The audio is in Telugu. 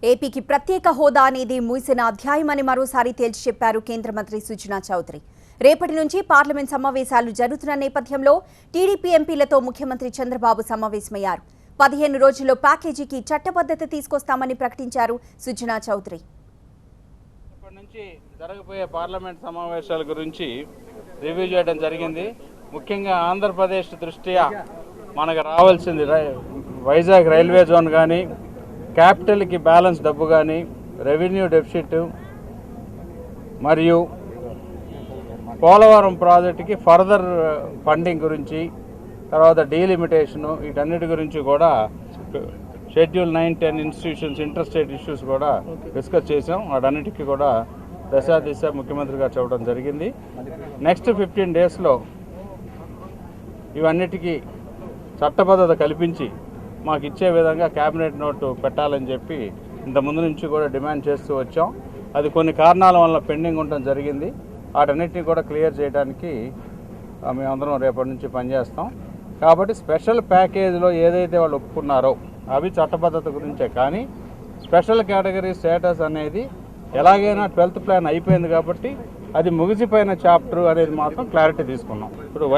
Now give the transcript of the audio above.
ఏపీకి ప్రత్యేక హోదా అనేది మూసిన అధ్యాయమని మరోసారి తేల్చి చెప్పారు కేంద్ర మంత్రి సుజనా చౌదరి. రేపటి నుంచి పార్లమెంట్ సమావేశాలు జరుగుతున్న నేపథ్యంలో టీడీపీ ఎంపీలతో ముఖ్యమంత్రి చంద్రబాబు సమావేశమయ్యారు. 15 రోజుల్లో ప్యాకేజీకి చట్టబద్ధత తీసుకొస్తామని ప్రకటించారు సుజనా చౌదరి. ఇప్పటి నుంచి జరగబోయే పార్లమెంట్ సమావేశాల గురించి రివ్యూ చేయడం జరిగింది. ముఖ్యంగా ఆంధ్రప్రదేశ్ దృష్ట్యా మనకు రావాల్సింది వైజాగ్ రైల్వే జోన్ కానీ, క్యాపిటల్కి బ్యాలెన్స్ డబ్బు కానీ, రెవెన్యూ డెఫిసిట్ మరియు పోలవరం ప్రాజెక్టుకి ఫర్దర్ ఫండింగ్ గురించి, తర్వాత డీలిమిటేషను, వీటన్నిటి గురించి కూడా schedule 9, 10 institutions inter state issues కూడా డిస్కస్ చేసాం. వాటన్నిటికీ కూడా దశ ముఖ్యమంత్రి గారు చెప్పడం జరిగింది. నెక్స్ట్ 15 డేస్లో ఇవన్నిటికీ చట్టబద్ధత కల్పించి మాకు ఇచ్చే విధంగా క్యాబినెట్ నోటు పెట్టాలని చెప్పి ఇంతకుముందు నుంచి కూడా డిమాండ్ చేస్తూ వచ్చాం. అది కొన్ని కారణాల వల్ల పెండింగ్ ఉండడం జరిగింది. వాటన్నిటిని కూడా క్లియర్ చేయడానికి మేమందరం రేపటి నుంచి పనిచేస్తాం. కాబట్టి స్పెషల్ ప్యాకేజీలో ఏదైతే వాళ్ళు ఒప్పుకున్నారో అవి చట్టబద్ధత గురించే, కానీ స్పెషల్ కేటగిరీ స్టేటస్ అనేది ఎలాగైనా 12th ప్లాన్ అయిపోయింది కాబట్టి అది ముగిసిపోయిన చాప్టర్ అనేది మాత్రం క్లారిటీ తీసుకున్నాం. ఇప్పుడు